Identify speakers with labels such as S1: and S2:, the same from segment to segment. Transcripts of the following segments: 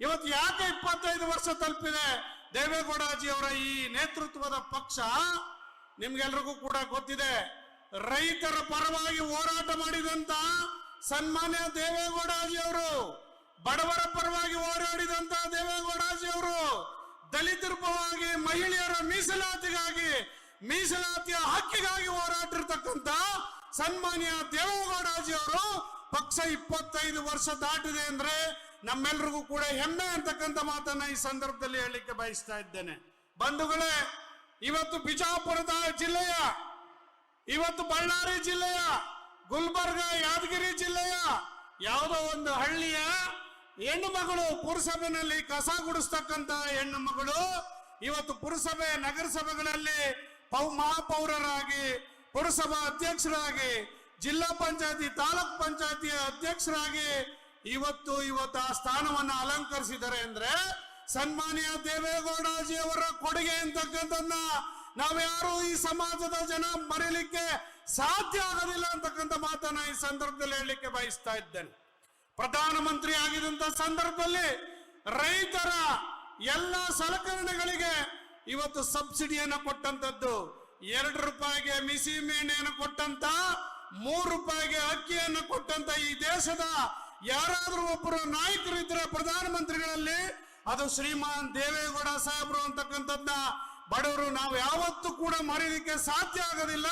S1: ಇವತ್ತು ಯಾಕೆ 25 ವರ್ಷ ತಲುಪಿದೆ ದೇವೇಗೌಡಜಿಯವರ ಈ ನೇತೃತ್ವದ ಪಕ್ಷ? ನಿಮ್ಗೆಲ್ರಿಗೂ ಕೂಡ ಗೊತ್ತಿದೆ. ರೈತರ ಪರವಾಗಿ ಹೋರಾಟ ಮಾಡಿದಂತ ಸನ್ಮಾನ್ಯ ದೇವೇಗೌಡಜಿಯವರು, ಬಡವರ ಪರವಾಗಿ ಹೋರಾಡಿದಂತ ದೇವೇಗೌಡಜಿಯವರು, ದಲಿತರ ಪರವಾಗಿ, ಮಹಿಳೆಯರ ಮೀಸಲಾತಿಗಾಗಿ, ಮೀಸಲಾತಿಯ ಹಕ್ಕಿಗಾಗಿ ಹೋರಾಟಿರ್ತಕ್ಕಂಥ ಸನ್ಮಾನ್ಯ ದೇವೇಗೌಡಜಿಯವರು ಪಕ್ಷ 25 ವರ್ಷ ದಾಟಿದೆ ಅಂದ್ರೆ ನಮ್ಮೆಲ್ರಿಗೂ ಕೂಡ ಹೆಮ್ಮೆ ಅಂತಕ್ಕಂಥ ಮಾತನ್ನ ಈ ಸಂದರ್ಭದಲ್ಲಿ ಹೇಳಲಿಕ್ಕೆ ಬಯಸ್ತಾ ಇದ್ದೇನೆ. ಬಂಧುಗಳೇ, ಇವತ್ತು ಬಿಜಾಪುರದ ಜಿಲ್ಲೆಯ, ಇವತ್ತು ಬಳ್ಳಾರಿ ಜಿಲ್ಲೆಯ, ಗುಲ್ಬರ್ಗ, ಯಾದಗಿರಿ ಜಿಲ್ಲೆಯ ಯಾವುದೋ ಒಂದು ಹಳ್ಳಿಯ ಹೆಣ್ಣು ಮಗಳು ಪುರಸಭೆಯಲ್ಲಿ ಕಸ ಗುಡಿಸ್ತಕ್ಕಂತ ಹೆಣ್ಣು ಮಗಳು ಇವತ್ತು ಪುರಸಭೆ, ನಗರಸಭೆಗಳಲ್ಲಿ ಮಹಾಪೌರರಾಗಿ, ಪುರಸಭಾ ಅಧ್ಯಕ್ಷರಾಗಿ, ಜಿಲ್ಲಾ ಪಂಚಾಯತಿ, ತಾಲೂಕ್ ಪಂಚಾಯತಿ ಅಧ್ಯಕ್ಷರಾಗಿ ಇವತ್ತು ಆ ಸ್ಥಾನವನ್ನ ಅಲಂಕರಿಸಿದ್ದಾರೆ ಅಂದ್ರೆ ಸನ್ಮಾನ್ಯ ದೇವೇಗೌಡಜಿಯವರ ಕೊಡುಗೆ ಅಂತಕ್ಕಂಥದ್ದನ್ನ ನಾವ್ಯಾರು ಈ ಸಮಾಜದ ಜನ ಮರೀಲಿಕ್ಕೆ ಸಾಧ್ಯ ಆಗೋದಿಲ್ಲ ಅಂತಕ್ಕಂಥ ಮಾತನ್ನ ಈ ಸಂದರ್ಭದಲ್ಲಿ ಹೇಳಲಿಕ್ಕೆ ಬಯಸ್ತಾ ಇದ್ದೇನೆ. ಪ್ರಧಾನಮಂತ್ರಿ ಆಗಿದಂತ ಸಂದರ್ಭದಲ್ಲಿ ರೈತರ ಎಲ್ಲ ಸಲಕರಣೆಗಳಿಗೆ ಇವತ್ತು ಸಬ್ಸಿಡಿಯನ್ನು ಕೊಟ್ಟಂತದ್ದು, 2 ರೂಪಾಯಿಗೆ ಮಿಸಿ ಮೇಣೆಯನ್ನು ಕೊಟ್ಟಂತ, 3 ರೂಪಾಯಿಗೆ ಅಕ್ಕಿಯನ್ನು ಕೊಟ್ಟಂತ ಈ ದೇಶದ ಯಾರಾದ್ರೂ ಒಬ್ಬರು ನಾಯಕರಿದ್ರೆ ಪ್ರಧಾನಮಂತ್ರಿಗಳಲ್ಲಿ ಅದು ಶ್ರೀಮಾನ್ ದೇವೇಗೌಡ ಸಾಹೇಬರು ಅಂತಕ್ಕಂಥದ್ನ ಬಡವರು ನಾವು ಯಾವತ್ತೂ ಕೂಡ ಮರೀಲಿಕ್ಕೆ ಸಾಧ್ಯ ಆಗೋದಿಲ್ಲ.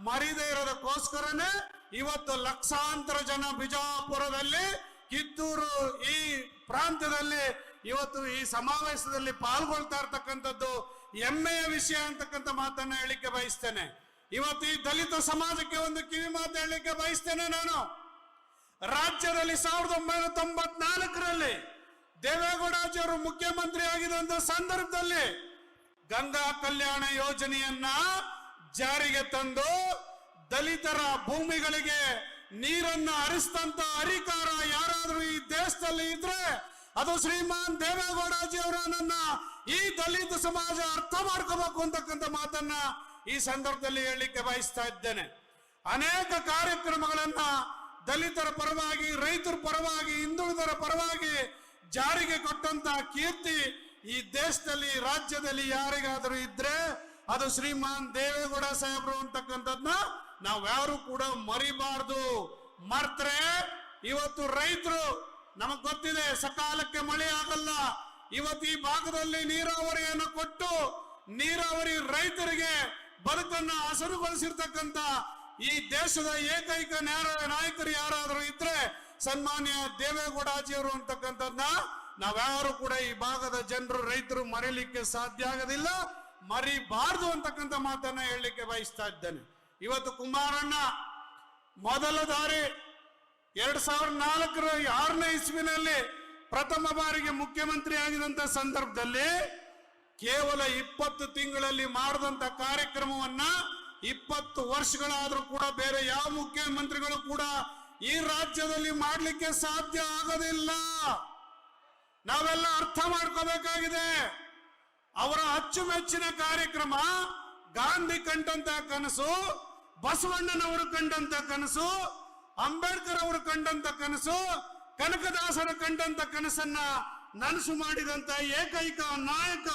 S1: ಮರೀದೇ ಇರೋದಕ್ಕೋಸ್ಕರನೇ ಇವತ್ತು ಲಕ್ಷಾಂತರ ಜನ ಬಿಜಾಪುರದಲ್ಲಿ, ಕಿತ್ತೂರು ಈ ಪ್ರಾಂತ್ಯದಲ್ಲಿ ಇವತ್ತು ಈ ಸಮಾವೇಶದಲ್ಲಿ ಪಾಲ್ಗೊಳ್ತಾ ಇರ್ತಕ್ಕಂಥದ್ದು ಹೆಮ್ಮೆಯ ವಿಷಯ ಅಂತಕ್ಕಂಥ ಮಾತನ್ನ ಹೇಳಿಕ್ಕೆ ಬಯಸ್ತೇನೆ. ಇವತ್ತು ಈ ದಲಿತ ಸಮಾಜಕ್ಕೆ ಒಂದು ಕಿವಿ ಮಾತು ಹೇಳಲಿಕ್ಕೆ ಬಯಸ್ತೇನೆ. ನಾನು ರಾಜ್ಯದಲ್ಲಿ 1994ರಲ್ಲಿ ದೇವೇಗೌಡಜಿಯವರು ಮುಖ್ಯಮಂತ್ರಿ ಆಗಿದ್ದಂತ ಸಂದರ್ಭದಲ್ಲಿ ಗಂಗಾ ಕಲ್ಯಾಣ ಯೋಜನೆಯನ್ನ ಜಾರಿಗೆ ತಂದು ದಲಿತರ ಭೂಮಿಗಳಿಗೆ ನೀರನ್ನ ಹರಿಸ್ತಂತ ಅಧಿಕಾರ ಯಾರಾದ್ರೂ ಈ ದೇಶದಲ್ಲಿ ಇದ್ರೆ ಅದು ಶ್ರೀಮಾನ್ ದೇವೇಗೌಡಜಿಯವರನ್ನ ಈ ದಲಿತ ಸಮಾಜ ಅರ್ಥ ಮಾಡ್ಕೋಬೇಕು ಅಂತಕ್ಕಂಥ ಮಾತನ್ನ ಈ ಸಂದರ್ಭದಲ್ಲಿ ಹೇಳಲಿಕ್ಕೆ ಬಯಸ್ತಾ ಇದ್ದೇನೆ. ಅನೇಕ ಕಾರ್ಯಕ್ರಮಗಳನ್ನ ದಲಿತರ ಪರವಾಗಿ, ರೈತರ ಪರವಾಗಿ, ಹಿಂದುಳಿದರ ಪರವಾಗಿ ಜಾರಿಗೆ ಕೊಟ್ಟಂತ ಕೀರ್ತಿ ಈ ದೇಶದಲ್ಲಿ, ರಾಜ್ಯದಲ್ಲಿ ಯಾರಿಗಾದರೂ ಇದ್ರೆ ಅದು ಶ್ರೀಮಾನ್ ದೇವೇಗೌಡ ಸಾಹೇಬರು ಅಂತಕ್ಕಂಥದ್ನ ನಾವ್ಯಾರು ಕೂಡ ಮರಿಬಾರ್ದು. ಮರ್ತ್ರೆ ಇವತ್ತು ರೈತರು, ನಮಗ್ ಗೊತ್ತಿದೆ ಸಕಾಲಕ್ಕೆ ಮಳೆ ಆಗಲ್ಲ. ಇವತ್ತು ಈ ಭಾಗದಲ್ಲಿ ನೀರಾವರಿಯನ್ನು ಕೊಟ್ಟು ನೀರಾವರಿ ರೈತರಿಗೆ ಬದುಕನ್ನ ಹಸರುಗೊಳಿಸಿರ್ತಕ್ಕಂಥ ಈ ದೇಶದ ಏಕೈಕ ನಾಯಕರು ಯಾರಾದರೂ ಇದ್ರೆ ಸನ್ಮಾನ್ಯ ದೇವೇಗೌಡಜಿಯವರು ಅಂತಕ್ಕಂಥದ್ನ ನಾವ್ಯಾರು ಕೂಡ ಈ ಭಾಗದ ಜನರು, ರೈತರು ಮರೀಲಿಕ್ಕೆ ಸಾಧ್ಯ ಆಗೋದಿಲ್ಲ, ಮರಿಬಾರ್ದು ಅಂತಕ್ಕಂಥ ಮಾತನ್ನ ಹೇಳಲಿಕ್ಕೆ ಬಯಸ್ತಾ ಇದ್ದೇನೆ. ಇವತ್ತು ಕುಮಾರಣ್ಣ ಮೊದಲ ದಾರಿ 2004 6ನೇ ಇಸ್ವಿನಲ್ಲಿ ಪ್ರಥಮ ಬಾರಿಗೆ ಮುಖ್ಯಮಂತ್ರಿ ಆಗಿದಂತ ಸಂದರ್ಭದಲ್ಲಿ ಕೇವಲ 20 ತಿಂಗಳಲ್ಲಿ ಮಾಡಿದಂತ ಕಾರ್ಯಕ್ರಮವನ್ನ 20 ವರ್ಷಗಳಾದ್ರೂ ಕೂಡ ಬೇರೆ ಯಾವ ಮುಖ್ಯಮಂತ್ರಿಗಳು ಕೂಡ ಈ ರಾಜ್ಯದಲ್ಲಿ ಮಾಡಲಿಕ್ಕೆ ಸಾಧ್ಯ ಆಗೋದಿಲ್ಲ. ನಾವೆಲ್ಲ ಅರ್ಥ ಮಾಡ್ಕೋಬೇಕಾಗಿದೆ. ಅವರ ಅಚ್ಚುಮೆಚ್ಚಿನ ಕಾರ್ಯಕ್ರಮ ಗಾಂಧಿ ಕಂಡಂತ ಕನಸು, ಬಸವಣ್ಣನವರು ಕಂಡಂತ ಕನಸು, ಅಂಬೇಡ್ಕರ್ ಅವರು ಕಂಡಂತ ಕನಸು, ಕನಕದಾಸರ ಕಂಡಂತ ಕನಸನ್ನ ನನಸು ಮಾಡಿದಂತ ಏಕೈಕ ನಾಯಕ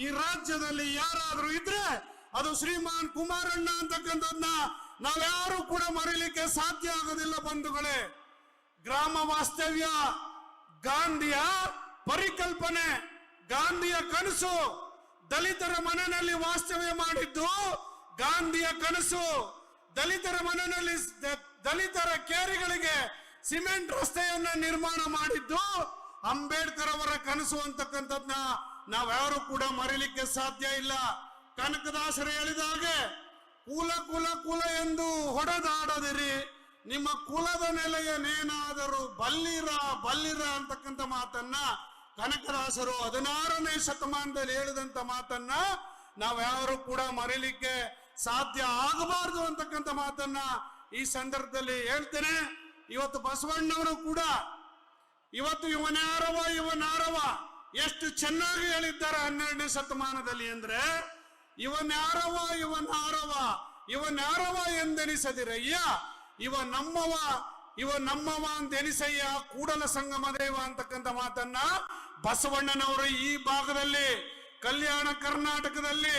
S1: ಈ ರಾಜ್ಯದಲ್ಲಿ ಯಾರಾದ್ರೂ ಇದ್ರೆ ಅದು ಶ್ರೀಮಾನ್ ಕುಮಾರಣ್ಣ ಅಂತಕ್ಕಂಥದ್ನ ನಾವ್ಯಾರು ಕೂಡ ಮರೀಲಿಕ್ಕೆ ಸಾಧ್ಯ ಆಗೋದಿಲ್ಲ. ಬಂಧುಗಳೇ, ಗ್ರಾಮ ವಾಸ್ತವ್ಯ ಗಾಂಧಿಯ ಪರಿಕಲ್ಪನೆ, ಗಾಂಧಿಯ ಕನಸು, ದಲಿತರ ಮನೆಯಲ್ಲಿ ವಾಸ್ತವ್ಯ ಮಾಡಿದ್ದು ಗಾಂಧಿಯ ಕನಸು, ದಲಿತರ ಮನೆಯಲ್ಲಿ ದಲಿತರ ಕೇರಿಗಳಿಗೆ ಸಿಮೆಂಟ್ ರಸ್ತೆಯನ್ನ ನಿರ್ಮಾಣ ಮಾಡಿದ್ದು ಅಂಬೇಡ್ಕರ್ ಅವರ ಕನಸು ಅಂತಕ್ಕಂಥದ್ನ ನಾವ್ಯಾರು ಕೂಡ ಮರೀಲಿಕ್ಕೆ ಸಾಧ್ಯ ಇಲ್ಲ. ಕನಕದಾಸರು ಹೇಳಿದ ಹಾಗೆ ಕುಲ ಕುಲ ಕುಲ ಎಂದು ಹೊಡೆದಾಡದಿರಿ, ನಿಮ್ಮ ಕುಲದ ನೆಲೆಯನ್ನೇನಾದರೂ ಬಲ್ಲಿರ ಬಲ್ಲಿರ ಅಂತಕ್ಕಂಥ ಮಾತನ್ನ ಕನಕದಾಸರು 16ನೇ ಶತಮಾನದಲ್ಲಿ ಹೇಳಿದಂತ ಮಾತನ್ನ ನಾವ್ಯಾರು ಕೂಡ ಮರೀಲಿಕ್ಕೆ ಸಾಧ್ಯ ಆಗಬಾರದು ಅಂತಕ್ಕಂಥ ಮಾತನ್ನ ಈ ಸಂದರ್ಭದಲ್ಲಿ ಹೇಳ್ತೇನೆ. ಇವತ್ತು ಬಸವಣ್ಣವರು ಕೂಡ ಇವತ್ತು ಇವನಾರವ ಎಷ್ಟು ಚೆನ್ನಾಗಿ ಹೇಳಿದ್ದಾರೆ 12ನೇ ಶತಮಾನದಲ್ಲಿ ಅಂದ್ರೆ ಇವನಾರವ ಎಂದೆನಿಸದಿರಯ್ಯ, ಇವ ನಮ್ಮವ ಅಂತ ಎನಿಸಯ್ಯ ಕೂಡಲ ಸಂಗಮ ದೇವ ಅಂತಕ್ಕಂಥ ಮಾತನ್ನ ಬಸವಣ್ಣನವರು ಈ ಭಾಗದಲ್ಲಿ ಕಲ್ಯಾಣ ಕರ್ನಾಟಕದಲ್ಲಿ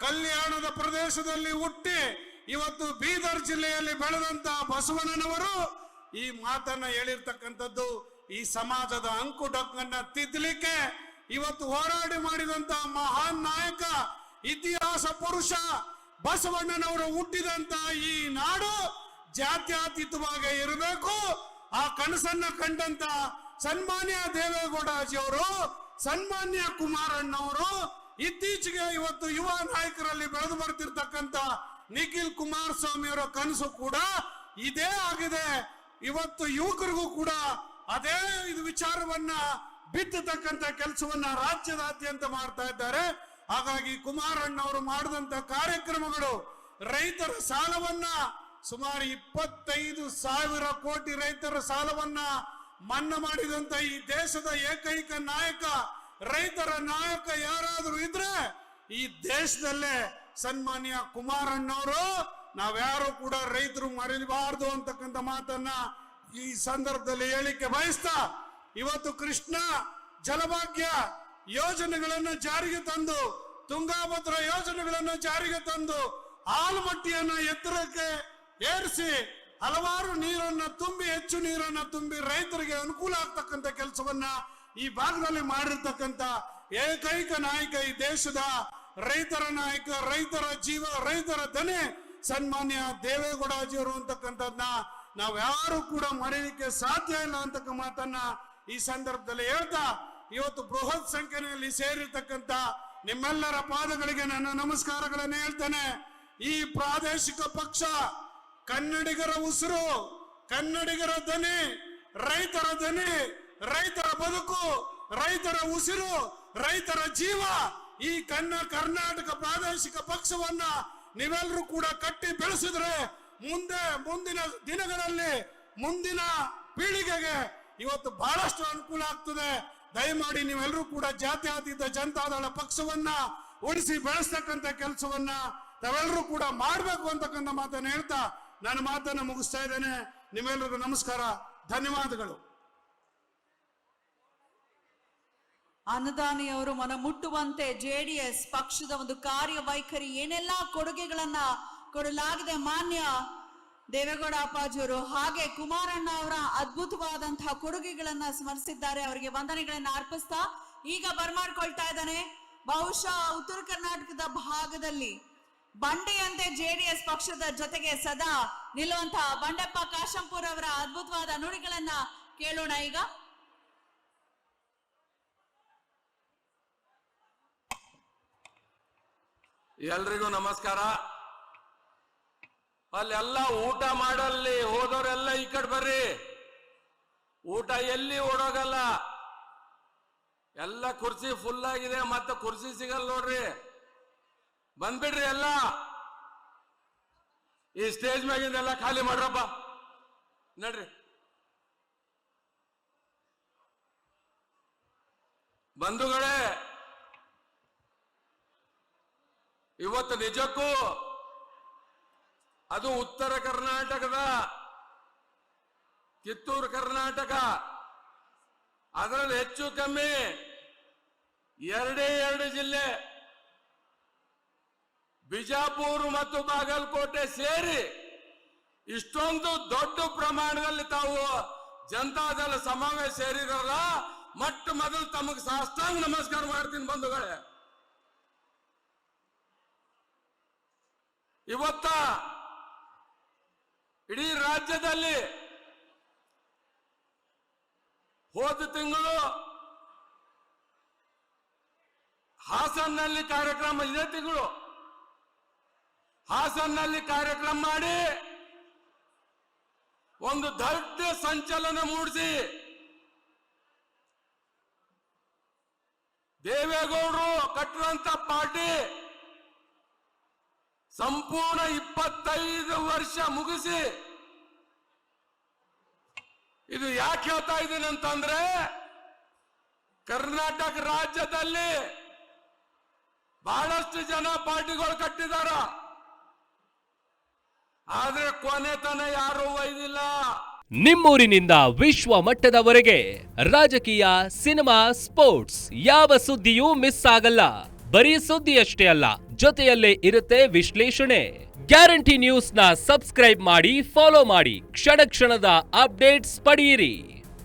S1: ಕಲ್ಯಾಣದ ಪ್ರದೇಶದಲ್ಲಿ ಹುಟ್ಟಿ ಇವತ್ತು ಬೀದರ್ ಜಿಲ್ಲೆಯಲ್ಲಿ ಬೆಳೆದಂತ ಬಸವಣ್ಣನವರು ಈ ಮಾತನ್ನ ಹೇಳಿರ್ತಕ್ಕಂಥದ್ದು ಈ ಸಮಾಜದ ಅಂಕುಡೊಕ್ಕನ್ನ ತಿದ್ದಲಿಕ್ಕೆ ಇವತ್ತು ಹೋರಾಟ ಮಾಡಿದಂತ ಮಹಾನ್ ನಾಯಕ ಇತಿಹಾಸ ಪುರುಷ ಬಸವಣ್ಣನವರು ಹುಟ್ಟಿದಂತ ಈ ನಾಡು ಜಾತ್ಯತೀತವಾಗಿ ಇರಬೇಕು. ಆ ಕನಸನ್ನ ಕಂಡಂತ ಸನ್ಮಾನ್ಯ ದೇವೇಗೌಡಜಿಯವರು, ಸನ್ಮಾನ್ಯ ಕುಮಾರಣ್ಣವರು, ಇತ್ತೀಚೆಗೆ ಇವತ್ತು ಯುವ ನಾಯಕರಲ್ಲಿ ಬೆಳೆದು ಬರ್ತಿರ್ತಕ್ಕಂಥ ನಿಖಿಲ್ ಕುಮಾರಸ್ವಾಮಿ ಅವರ ಕನಸು ಕೂಡ ಇದೇ ಆಗಿದೆ. ಇವತ್ತು ಯುವಕರಿಗೂ ಕೂಡ ಅದೇ ಇದು ವಿಚಾರವನ್ನ ಬಿತ್ತತಕ್ಕಂತ ಕೆಲಸವನ್ನ ರಾಜ್ಯದಾದ್ಯಂತ ಮಾಡ್ತಾ ಇದ್ದಾರೆ. ಹಾಗಾಗಿ ಕುಮಾರಣ್ಣವರು ಮಾಡಿದಂತ ಕಾರ್ಯಕ್ರಮಗಳು ರೈತರ ಸಾಲವನ್ನ ಸುಮಾರು 25,000 ಕೋಟಿ ರೈತರ ಸಾಲವನ್ನ ಮನ್ನಾ ಮಾಡಿದಂತ ಈ ದೇಶದ ಏಕೈಕ ನಾಯಕ, ರೈತರ ನಾಯಕ ಯಾರಾದ್ರೂ ಇದ್ರೆ ಈ ದೇಶದಲ್ಲೇ ಸನ್ಮಾನ್ಯ ಕುಮಾರಣ್ಣವರು. ನಾವ್ಯಾರು ಕೂಡ ರೈತರು ಮರಿಬಾರದು ಅಂತಕ್ಕಂಥ ಮಾತನ್ನ ಈ ಸಂದರ್ಭದಲ್ಲಿ ಹೇಳಿಕೆ ಬಯಸ್ತಾ, ಇವತ್ತು ಕೃಷ್ಣ ಜಲಭಾಗ್ಯ ಯೋಜನೆಗಳನ್ನು ಜಾರಿಗೆ ತಂದು, ತುಂಗಾಭದ್ರಾ ಯೋಜನೆಗಳನ್ನು ಜಾರಿಗೆ ತಂದು, ಆಲಮಟ್ಟಿಯನ್ನ ಎತ್ತರಕ್ಕೆ ಏರಿಸಿ ಹಲವಾರು ನೀರನ್ನ ತುಂಬಿ, ಹೆಚ್ಚು ನೀರನ್ನ ತುಂಬಿ ರೈತರಿಗೆ ಅನುಕೂಲ ಆಗ್ತಕ್ಕಂಥ ಕೆಲಸವನ್ನ ಈ ಭಾಗದಲ್ಲಿ ಮಾಡಿರ್ತಕ್ಕಂಥ ಏಕೈಕ ನಾಯಕ, ಈ ದೇಶದ ರೈತರ ನಾಯಕ, ರೈತರ ಜೀವ, ರೈತರ ದನಿ ಸನ್ಮಾನ್ಯ ದೇವೇಗೌಡಜಿಯವರು ಅಂತಕ್ಕಂಥದ್ನ ನಾವ್ಯಾರು ಕೂಡ ಮರೆಯಲಿಕ್ಕೆ ಸಾಧ್ಯ ಇಲ್ಲ ಅಂತಕ್ಕ ಮಾತನ್ನ ಈ ಸಂದರ್ಭದಲ್ಲಿ ಹೇಳ್ತಾ, ಇವತ್ತು ಬೃಹತ್ ಸಂಖ್ಯೆಯಲ್ಲಿ ಸೇರಿರ್ತಕ್ಕಂಥ ನಿಮ್ಮೆಲ್ಲರ ಪಾದಗಳಿಗೆ ನನ್ನ ನಮಸ್ಕಾರಗಳನ್ನು ಹೇಳ್ತೇನೆ. ಈ ಪ್ರಾದೇಶಿಕ ಪಕ್ಷ ಕನ್ನಡಿಗರ ಉಸಿರು, ಕನ್ನಡಿಗರ ದನಿ, ರೈತರ ದನಿ, ರೈತರ ಬದುಕು, ರೈತರ ಉಸಿರು, ರೈತರ ಜೀವ. ಈ ಕರ್ನಾಟಕ ಪ್ರಾದೇಶಿಕ ಪಕ್ಷವನ್ನ ನೀವೆಲ್ಲರೂ ಕೂಡ ಕಟ್ಟಿ ಬೆಳೆಸಿದ್ರೆ ಮುಂದಿನ ದಿನಗಳಲ್ಲಿ ಮುಂದಿನ ಪೀಳಿಗೆಗೆ ಇವತ್ತು ಬಹಳಷ್ಟು ಅನುಕೂಲ ಆಗ್ತದೆ. ದಯಮಾಡಿ ನೀವೆಲ್ಲರೂ ಕೂಡ ಜಾತ್ಯತೀತ ಜನತಾದಳ ಪಕ್ಷವನ್ನ ಉಳಿಸಿ ಬೆಳೆಸ್ತಕ್ಕಂಥ ಕೆಲಸವನ್ನ ತಾವೆಲ್ಲರೂ ಕೂಡ ಮಾಡಬೇಕು ಅಂತಕ್ಕಂಥ ಮಾತನ್ನ ಹೇಳ್ತಾ ನನ್ನ ಮಾತನ್ನ ಮುಗಿಸ್ತಾ ಇದ್ದೇನೆ. ನಿಮ್ಮೆಲ್ಲರಿಗೂ ನಮಸ್ಕಾರ, ಧನ್ಯವಾದಗಳು.
S2: ಅನ್ನದಾನಿಯವರು ಮನ ಮುಟ್ಟುವಂತೆ ಜೆಡಿಎಸ್ ಪಕ್ಷದ ಒಂದು ಕಾರ್ಯವೈಖರಿ ಏನೆಲ್ಲಾ ಕೊಡುಗೆಗಳನ್ನ ಕೊಡಲಾಗಿದೆ ಮಾನ್ಯ ದೇವೇಗೌಡ ಅಪ್ಪಾಜಿಯವರು, ಹಾಗೆ ಕುಮಾರಣ್ಣ ಅವರ ಅದ್ಭುತವಾದಂತಹ ಕೊಡುಗೆಗಳನ್ನ ಸ್ಮರಿಸಿದ್ದಾರೆ. ಅವರಿಗೆ ವಂದನೆಗಳನ್ನ ಅರ್ಪಿಸ್ತಾ ಈಗ ಬರ್ಮಾಡ್ಕೊಳ್ತಾ ಇದ್ದಾನೆ. ಬಹುಶಃ ಉತ್ತರ ಕರ್ನಾಟಕದ ಭಾಗದಲ್ಲಿ ಬಂಡೆಯಂತೆ ಜೆಡಿಎಸ್ ಪಕ್ಷದ ಜೊತೆಗೆ ಸದಾ ನಿಲ್ಲುವಂತಹ ಬಂಡೆಪ್ಪ ಕಾಶಂಪುರ್ ಅವರ ಅದ್ಭುತವಾದ ನುಡಿಗಳನ್ನ ಕೇಳೋಣ ಈಗ.
S3: ಎಲ್ರಿಗೂ ನಮಸ್ಕಾರ. ಅಲ್ಲೆಲ್ಲ ಊಟ ಮಾಡಲ್ಲಿ ಹೋದವರೆಲ್ಲ ಈ ಕಡೆ ಬರ್ರಿ. ಊಟ ಎಲ್ಲಿ ಓಡೋಗಲ್ಲ, ಎಲ್ಲ ಕುರ್ಚಿ ಫುಲ್ ಆಗಿದೆ, ಮತ್ತೆ ಕುರ್ಚಿ ಸಿಗಲ್ಲ ನೋಡ್ರಿ. ಬಂದ್ಬಿಡ್ರಿ ಎಲ್ಲ. ಈ ಸ್ಟೇಜ್ ಮ್ಯಾಗಿಂದೆಲ್ಲ ಖಾಲಿ ಮಾಡ್ರಪ್ಪ, ನಡ್ರಿ. ಬಂಧುಗಳೇ, ಇವತ್ತು ನಿಜಕ್ಕೂ ಅದು ಉತ್ತರ ಕರ್ನಾಟಕದ ಕಿತ್ತೂರು ಕರ್ನಾಟಕ, ಅದರಲ್ಲಿ ಹೆಚ್ಚು ಕಮ್ಮಿ 2 ಜಿಲ್ಲೆ ಬಿಜಾಪುರ ಮತ್ತು ಬಾಗಲಕೋಟೆ ಸೇರಿ ಇಷ್ಟೊಂದು ದೊಡ್ಡ ಪ್ರಮಾಣದಲ್ಲಿ ತಾವು ಜನತಾದಳ ಸಮಾವೇಶ ಸೇರಿರಲ್ಲ. ಮೊಟ್ಟ ಮೊದಲು ತಮಗೆ ಸಾಷ್ಟಾಂಗ ನಮಸ್ಕಾರ ಮಾಡ್ತೀನಿ ಬಂಧುಗಳೇ. ಇವತ್ತ ಇಡೀ ರಾಜ್ಯದಲ್ಲಿ ಹೋದ ತಿಂಗಳು ಹಾಸನ್ನಲ್ಲಿ ಕಾರ್ಯಕ್ರಮ, ಇದೇ ತಿಂಗಳು ಹಾಸನ್ನಲ್ಲಿ ಕಾರ್ಯಕ್ರಮ ಮಾಡಿ ಒಂದು ದೊಡ್ಡ ಸಂಚಲನ ಮೂಡಿಸಿ ದೇವೇಗೌಡರು ಕಟ್ಟಿರುವಂತ ಪಾರ್ಟಿ ಸಂಪೂರ್ಣ 25 ವರ್ಷ ಮುಗಿಸಿ, ಇದು ಯಾಕೆ ಹೇಳ್ತಾ ಇದ್ದೀನಿ ಅಂತಂದ್ರೆ, ಕರ್ನಾಟಕ ರಾಜ್ಯದಲ್ಲಿ ಬಹಳಷ್ಟು ಜನ ಪಾರ್ಟಿಗಳು ಕಟ್ಟಿದಾರ, ಆದ್ರೆ ಕೊನೆತನ ಯಾರು ಒಯ್ದಿಲ್ಲ.
S4: ನಿಮ್ಮೂರಿನಿಂದ ವಿಶ್ವ ಮಟ್ಟದವರೆಗೆ ರಾಜಕೀಯ, ಸಿನಿಮಾ, ಸ್ಪೋರ್ಟ್ಸ್ ಯಾವ ಸುದ್ದಿಯೂ ಮಿಸ್ ಆಗಲ್ಲ. ಬರೀ ಸುದ್ದಿಯಷ್ಟೇ ಅಲ್ಲ, ಜೊತೆಯಲ್ಲೇ ಇರುತ್ತೆ ವಿಶ್ಲೇಷಣೆ. ಗ್ಯಾರಂಟಿ ನ್ಯೂಸ್ನ ಸಬ್ಸ್ಕ್ರೈಬ್ ಮಾಡಿ, ಫಾಲೋ ಮಾಡಿ, ಕ್ಷಣ ಕ್ಷಣದ ಅಪ್ಡೇಟ್ಸ್ ಪಡೆಯಿರಿ.